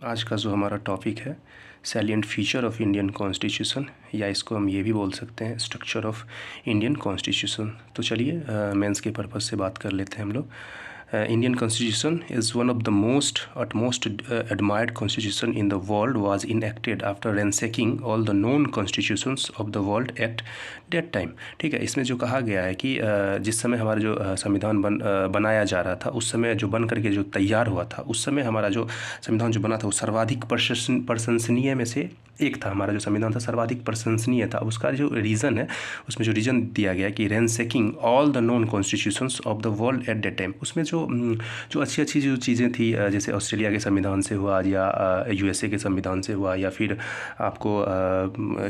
आज का जो हमारा टॉपिक है salient feature of Indian constitution, या इसको हम ये भी बोल सकते हैं स्ट्रक्चर ऑफ इंडियन कॉन्स्टिट्यूशन। तो चलिए मेंस के पर्पज़ से बात कर लेते हैं हम लोग। Indian constitution is one of the most admired constitution in the world, was enacted after ransacking all the known constitutions of the world at that time। ठीक है, इसमें जो कहा गया है कि जिस समय हमारा जो संविधान बनाया जा रहा था, उस समय जो बन करके जो तैयार हुआ था, उस समय हमारा जो संविधान जो बना था वो सर्वाधिक प्रशंसनीय में से एक था। हमारा जो संविधान था सर्वाधिक प्रशंसनीय था। अब उसका जो रीज़न है, उसमें जो रीज़न दिया गया कि ransacking all the known constitutions of the world at that time. उसमें जो अच्छी जो चीज़ें थी, जैसे ऑस्ट्रेलिया के संविधान से हुआ, या यूएसए के संविधान से हुआ, या फिर आपको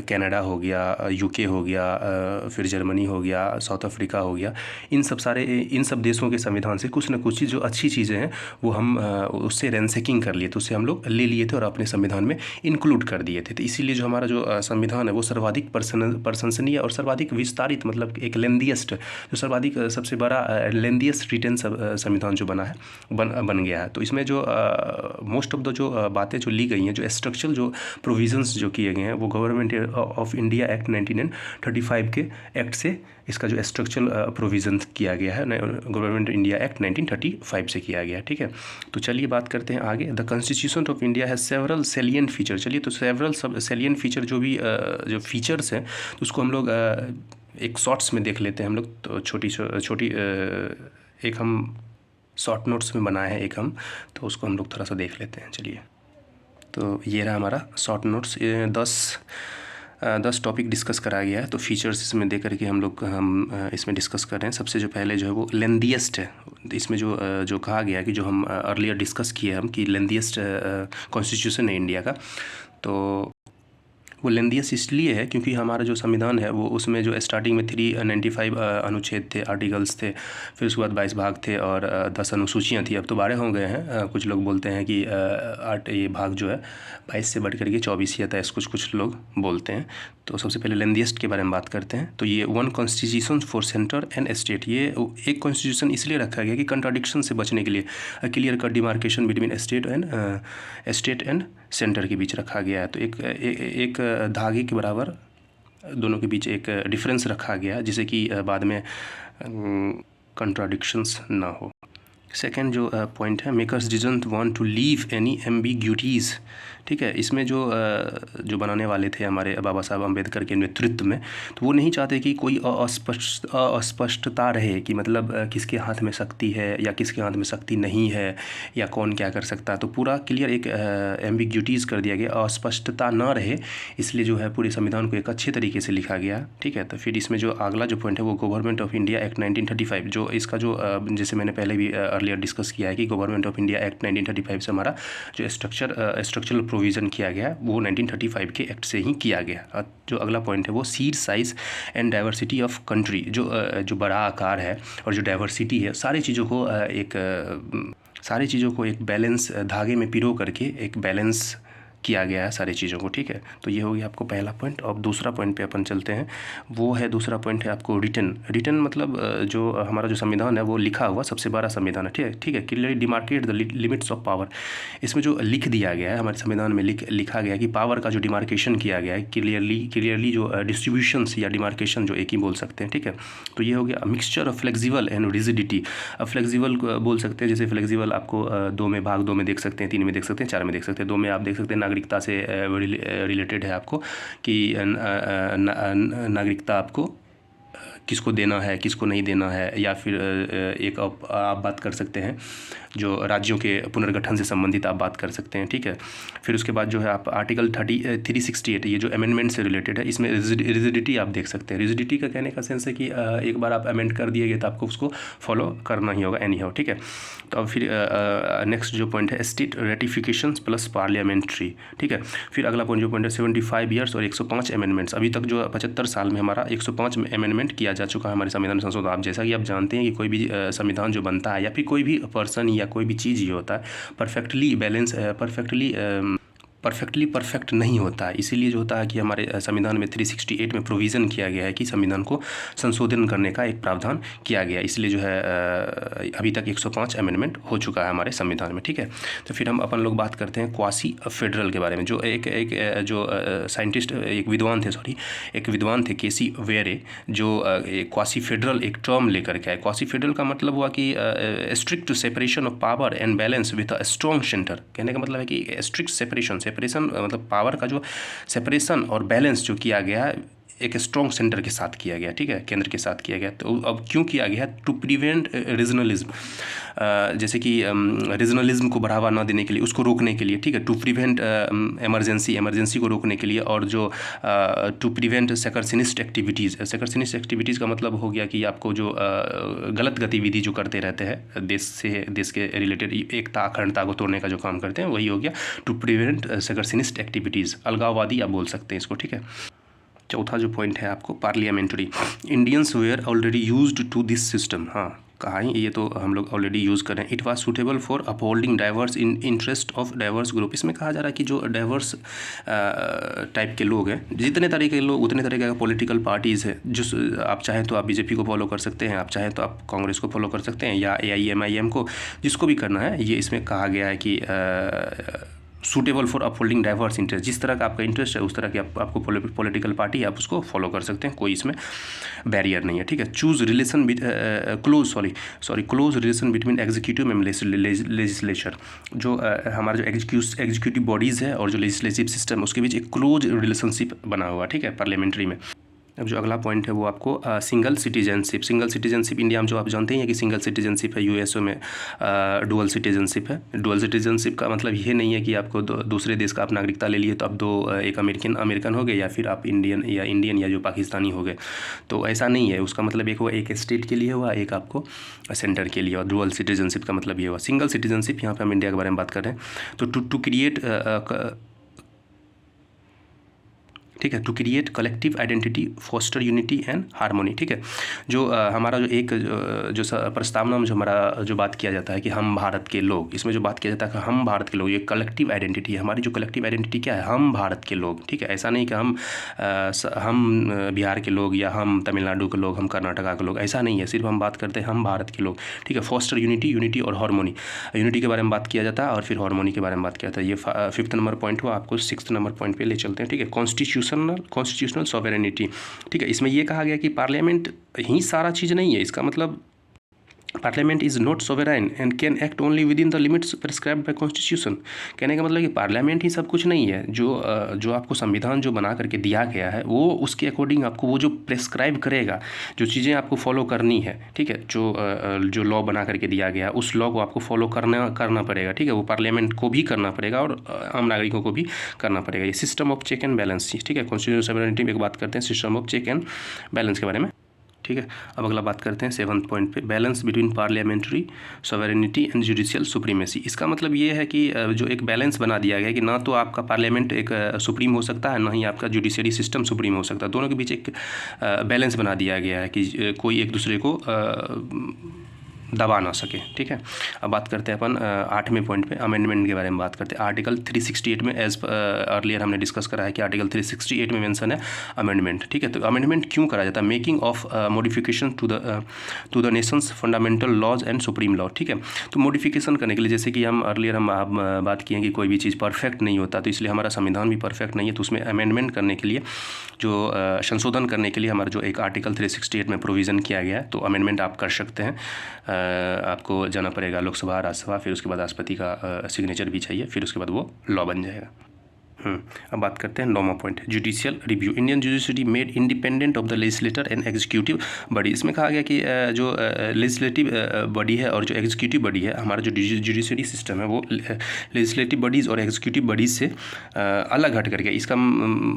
कनाडा हो गया, यूके हो गया, फिर जर्मनी हो गया, साउथ अफ्रीका हो गया, इन सब देशों के संविधान से कुछ न कुछ जो अच्छी चीज़ें हैं वो हम उससे रैंसेकिंग कर लिए थे, उससे हम लोग ले लिए थे और अपने संविधान में इंक्लूड कर दिए थे। तो इसीलिए जो हमारा जो संविधान है वो सर्वाधिक प्रशंसनीय और सर्वाधिक विस्तारित, मतलब एक लेंदिएस्ट, जो सर्वाधिक सबसे बड़ा लेंदिएस्ट रिटन संविधान जो बना है बन गया है। तो इसमें जो मोस्ट ऑफ द जो बातें जो ली गई हैं, जो स्ट्रक्चरल जो प्रोविजंस जो किए गए हैं, वो गवर्नमेंट ऑफ इंडिया एक्ट 1935 के एक्ट से इसका जो स्ट्रक्चरल प्रोविज़न किया गया है, गवर्नमेंट इंडिया एक्ट 1935 से किया गया है। ठीक है, तो चलिए बात करते हैं आगे। द कॉन्स्टिट्यूशन ऑफ इंडिया है सेवरल सेलिएंट फीचर। चलिए, तो सेवरल सब सेलिएंट फीचर जो भी जो फीचर्स हैं, तो उसको हम लोग एक शॉर्ट्स में देख लेते हैं हम लोग। तो छोटी एक हम शॉर्ट नोट्स में बनाए हैं एक हम, तो उसको हम लोग थोड़ा सा देख लेते हैं। चलिए, तो ये रहा हमारा शॉर्ट नोट्स। 10 टॉपिक डिस्कस करा गया है, तो फीचर्स इसमें दे करके हम इसमें डिस्कस कर रहे हैं। सबसे जो पहले जो है वो लेंदिएस्ट है। इसमें जो कहा गया है कि जो हम अर्लियर डिस्कस किए हम कि लेंदिएस्ट कॉन्स्टिट्यूशन है इंडिया का, तो वो लेंदियस इसलिए है क्योंकि हमारा जो संविधान है वो उसमें जो स्टार्टिंग में 395 अनुच्छेद थे, आर्टिकल्स थे, फिर उसके बाद 22 भाग थे और 10 अनुसूचियाँ थी। अब तो 12 हो गए हैं। कुछ लोग बोलते हैं कि 8 ये भाग जो है 22 से बढ़ करके 24 या 23 कुछ लोग बोलते हैं। तो सबसे पहले लेंदिएस्ट के बारे में बात करते हैं। तो ये one constitution for centre and state, ये एक कॉन्स्टिट्यूशन इसलिए रखा गया कि कंट्राडिक्शन से बचने के लिए, clear cut demarcation between state and centre के बीच रखा गया है। तो एक धागे के बराबर दोनों के बीच एक डिफरेंस रखा गया, जिससे कि बाद में कंट्राडिक्शंस ना हो। सेकेंड जो पॉइंट है, makers didn't want to leave any ambiguities. ठीक है, इसमें जो बनाने वाले थे हमारे बाबा साहब अम्बेडकर के नेतृत्व में, तो वो नहीं चाहते कि कोई अस्पष्टता रहे कि मतलब किसके हाथ में शक्ति है या किसके हाथ में शक्ति नहीं है, या कौन क्या कर सकता है। तो पूरा क्लियर एक एम्बिग्यूटीज़ कर दिया गया, अस्पष्टता ना रहे, इसलिए जो है पूरे संविधान को एक अच्छे तरीके से लिखा गया। ठीक है, तो फिर इसमें जो अगला जो पॉइंट है वो गवर्नमेंट ऑफ इंडिया एक्ट 1935, जो इसका जो जैसे मैंने पहले भी अर्लियर डिस्कस किया है कि गवर्नमेंट ऑफ इंडिया एक्ट 1935 से हमारा जो स्ट्रक्चरल प्रोविज़न किया गया है वो 1935 के एक्ट से ही किया गया। जो अगला पॉइंट है वो seed size and diversity of country, जो बड़ा आकार है और जो डाइवर्सिटी है, सारी चीज़ों को एक बैलेंस धागे में पिरो करके एक बैलेंस किया गया है सारी चीज़ों को। ठीक है, तो ये हो गया आपको पहला पॉइंट। अब दूसरा पॉइंट पे अपन चलते हैं। वो है, दूसरा पॉइंट है आपको रिटन मतलब जो हमारा जो संविधान है वो लिखा हुआ सबसे बड़ा संविधान है। ठीक है, clearly demarcate the limits of power. इसमें जो लिख दिया गया है हमारे संविधान में, लिखा गया है कि पावर का जो डिमार्केशन किया गया है, क्लियरली जो डिस्ट्रीब्यूशंस या डिमार्केशन जो एक ही बोल सकते हैं। ठीक है, तो ये हो गया mixture of flexible and rigidity. अब फ्लेक्सिबल बोल सकते हैं, जैसे फ्लेक्सिबल आपको 2 में भाग 2 में देख सकते हैं, 3 में देख सकते हैं, 4 में देख सकते हैं। 2 में आप देख सकते हैं नागरिकता से रिलेटेड है आपको कि नागरिकता आपको किसको देना है, किसको नहीं देना है, या फिर एक आप बात कर सकते हैं जो राज्यों के पुनर्गठन से संबंधित आप बात कर सकते हैं। ठीक है, फिर उसके बाद जो है आप आर्टिकल 368, ये जो अमेंडमेंट से रिलेटेड है, इसमें रिजिडिटी आप देख सकते हैं। रिजिडिटी का कहने का सेंस है कि एक बार आप अमेंड कर दिए गए तो आपको उसको फॉलो करना ही होगा एनी हाउ। ठीक है, तो अब फिर नेक्स्ट जो पॉइंट है स्टेट रेटिफिकेशंस प्लस पार्लियामेंट्री। ठीक है, फिर अगला पॉइंट जो पॉइंट है 75 ईयर्स और 105 अमेंडमेंट्स। अभी तक जो 75 साल में हमारा 105 अमेंडमेंट किया जा चुका है हमारे संविधान संशोधन। आप जैसा कि आप जानते हैं कि कोई भी संविधान जो बनता है या फिर कोई भी पर्सन या कोई भी चीज़ ये होता है परफेक्टली परफेक्टली परफेक्ट नहीं होता है। इसीलिए जो होता है कि हमारे संविधान में 368 में प्रोविज़न किया गया है कि संविधान को संशोधन करने का एक प्रावधान किया गया। इसलिए जो है अभी तक 105 अमेंडमेंट हो चुका है हमारे संविधान में, ठीक है। तो फिर हम अपन लोग बात करते हैं क्वासी फेडरल के बारे में। जो एक जो साइंटिस्ट एक विद्वान थे केसी वेरे, जो क्वासी फेडरल एक टर्म लेकर के आए। क्वासी फेडरल का मतलब हुआ कि strict separation of power and balance with a strong centre. कहने का मतलब है कि स्ट्रिक्ट सेपरेशन मतलब पावर का जो सेपरेशन और बैलेंस जो किया गया है एक स्ट्रॉन्ग सेंटर के साथ किया गया, ठीक है, केंद्र के साथ किया गया। तो अब क्यों किया गया? टू प्रिवेंट रीजनलिज्म, जैसे कि रीजनलिज्म को बढ़ावा ना देने के लिए, उसको रोकने के लिए, ठीक है। टू प्रिवेंट इमरजेंसी को रोकने के लिए, और जो टू प्रिवेंट सेकरसिनिस्ट एक्टिविटीज़ का मतलब हो गया कि आपको जो गलत गतिविधि जो करते रहते हैं देश के रिलेटेड एकता अखंडता को तोड़ने का जो काम करते हैं, वही हो गया टू प्रिवेंट सेकरसिनिस्ट एक्टिविटीज़। अलगाववादी आप बोल सकते हैं इसको, ठीक है। चौथा जो पॉइंट है आपको parliamentary, Indians were already used to this system. हाँ, कहाँ ही ये तो हम लोग ऑलरेडी यूज़ कर रहे हैं। It was suitable for upholding diverse in interest of diverse group. इसमें कहा जा रहा है कि जो डाइवर्स टाइप के लोग हैं, जितने तरह के लोग उतने तरह के पॉलिटिकल पार्टीज़ है। जो आप चाहें तो आप बीजेपी को फॉलो कर सकते हैं, आप चाहें तो आप कांग्रेस को फॉलो कर सकते हैं, या AIMIM को, जिसको भी करना है। ये इसमें कहा गया है कि suitable for upholding diverse interest. जिस तरह का आपका इंटरेस्ट है उस तरह की आपको पॉलिटिकल पार्टी आप उसको फॉलो कर सकते हैं, कोई इसमें बैरियर नहीं है, ठीक है। Close relation between executive and legislature. जो हमारा जो एग्जीक्यूटिव बॉडीज़ है और जो लेजिस्लेटिव सिस्टम, उसके बीच एक क्लोज रिलेशनशिप बना हुआ, ठीक है, पार्लियामेंट्री में। अब जो अगला पॉइंट है वो आपको सिंगल सिटीजनशिप इंडिया में जो आप जानते हैं कि सिंगल सिटीजनशिप है। यूएसओ में डुअल सिटीजनशिप है। डुअल सिटीजनशिप का मतलब ये नहीं है कि आपको दूसरे देश का आप नागरिकता ले लिए तो आप एक अमेरिकन हो गए, या फिर आप इंडियन या जो पाकिस्तानी हो गए, तो ऐसा नहीं है। उसका मतलब एक हुआ एक स्टेट के लिए हुआ, एक आपको सेंटर के लिए। और डुअल सिटीजनशिप का मतलब ये हुआ। सिंगल सिटीजनशिप, यहाँ पर हम इंडिया के बारे में बात कर रहे हैं। तो टू क्रिएट, ठीक है, to create collective identity, foster unity and harmony, ठीक है। जो हमारा जो एक जो प्रस्तावना में जो हमारा जो बात किया जाता है कि हम भारत के लोग, इसमें जो बात किया जाता है कि हम भारत के लोग, ये कलेक्टिव आइडेंटिटी है। हमारी जो कलेक्टिव आइडेंटिटी क्या है? हम भारत के लोग, ठीक है। ऐसा नहीं कि हम बिहार के लोग, या हम तमिलनाडु के लोग, हम कर्नाटका के लोग, ऐसा नहीं है। सिर्फ हम बात करते हैं हम भारत के लोग, ठीक है। फोस्टर यूनिटी और हारमोनी। यूनिटी के बारे में बात किया जाता है और फिर हारमोनी के बारे में बात किया जाता है। ये 5th नंबर पॉइंट हुआ। आपको 6th नंबर पॉइंट पे ले चलते हैं, ठीक है। कॉन्स्टिट्यूशनल सॉवरेनिटी, ठीक है। इसमें यह कहा गया कि पार्लियामेंट ही सारा चीज़ नहीं है। इसका मतलब parliament is not sovereign and can act only with in the limits prescribed bye constitution. कहने का मतलब कि पार्लियामेंट ही सब कुछ नहीं है। जो आपको संविधान जो बना करके दिया गया है, वो उसके अकॉर्डिंग आपको वो जो प्रिस्क्राइब करेगा, जो चीज़ें आपको फॉलो करनी है, ठीक है। जो लॉ बना करके दिया गया, उस लॉ को आपको फॉलो करना पड़ेगा, ठीक है। वो पार्लियामेंट को भी करना पड़ेगा और आम नागरिकों को भी करना पड़ेगा। ये system of check and balance, ठीक है। कॉन्स्टिट्यूशनल सॉवरेनिटी में एक बात करते हैं system of check and balance के बारे में, ठीक है। अब अगला बात करते हैं 7th पॉइंट पे, balance between parliamentary sovereignty and judicial supremacy. इसका मतलब ये है कि जो एक बैलेंस बना दिया गया है कि ना तो आपका पार्लियामेंट एक सुप्रीम हो सकता है, ना ही आपका जुडिशरी सिस्टम सुप्रीम हो सकता है। दोनों के बीच एक बैलेंस बना दिया गया है कि कोई एक दूसरे को दबा ना सके, ठीक है। अब बात करते हैं अपन 8वें पॉइंट पे, अमेंडमेंट के बारे में बात करते हैं। आर्टिकल 368 में, एज अर्लियर हमने डिस्कस करा है कि आर्टिकल 368 में मेंशन है अमेंडमेंट, ठीक है। तो अमेंडमेंट क्यों करा जाता है? Making of modification to the nation's fundamental laws and supreme law, ठीक है। तो मॉडिफिकेशन करने के लिए, जैसे कि हम अर्लियर बात किए कि कोई भी चीज़ परफेक्ट नहीं होता, तो इसलिए हमारा संविधान भी परफेक्ट नहीं है। तो उसमें अमेंडमेंट करने के लिए, जो संशोधन करने के लिए हमारा जो एक आर्टिकल 368 में प्रोविज़न किया गया है, तो अमेंडमेंट आप कर सकते हैं। आपको जाना पड़ेगा लोकसभा, राज्यसभा, फिर उसके बाद राष्ट्रपति का सिग्नेचर भी चाहिए, फिर उसके बाद वो लॉ बन जाएगा। अब बात करते हैं 9वां point, judicial review. Indian judiciary made independent of the legislator and executive body. इसमें कहा गया कि जो लेजिस्लेटिव बॉडी है और जो एग्जीक्यूटिव बॉडी है, हमारा जो जुडिशरी सिस्टम है, वो लेजिस्लेटिव बॉडीज़ और एग्जीक्यूटिव बॉडीज़ से अलग हट करके, इसका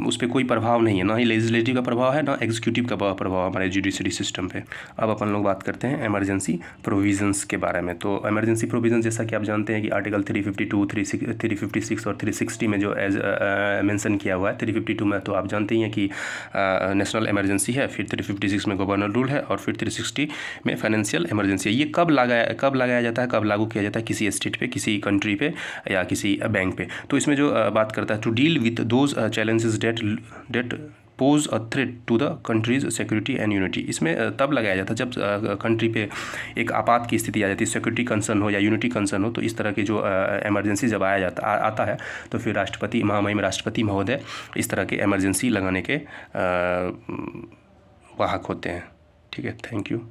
उस पर कोई प्रभाव नहीं है, ना ही लेजिस्लेटिव का प्रभाव है, ना एग्जीक्यूटिव का प्रभाव हमारे जुडिशरी सिस्टम पे। अब अपन लोग बात करते हैं इमरजेंसी प्रोविजंस के बारे में। तो इमरजेंसी प्रोविजन, जैसा कि आप जानते हैं कि आर्टिकल 352, 356 और 360 में जो एज मेंशन किया हुआ है। 352 में तो आप जानते ही हैं कि नेशनल इमरजेंसी है, फिर 356 में गवर्नर रूल है और फिर 360 में फाइनेंशियल इमरजेंसी है। ये कब लगाया जाता है, कब लागू किया जाता है? किसी स्टेट पे, किसी कंट्री पे या किसी बैंक पे। तो इसमें जो बात करता है, to deal with those challenges that pose a threat to the country's security and unity. इसमें तब लगाया जाता है जब कंट्री पे एक आपात की स्थिति आ जाती है, सिक्योरिटी कंसर्न हो या यूनिटी कंसर्न हो। तो इस तरह की जो इमरजेंसी जब आता है तो फिर राष्ट्रपति, महामहिम राष्ट्रपति महोदय इस तरह के इमरजेंसी लगाने के वाहक होते हैं। ठीक है, थैंक यू।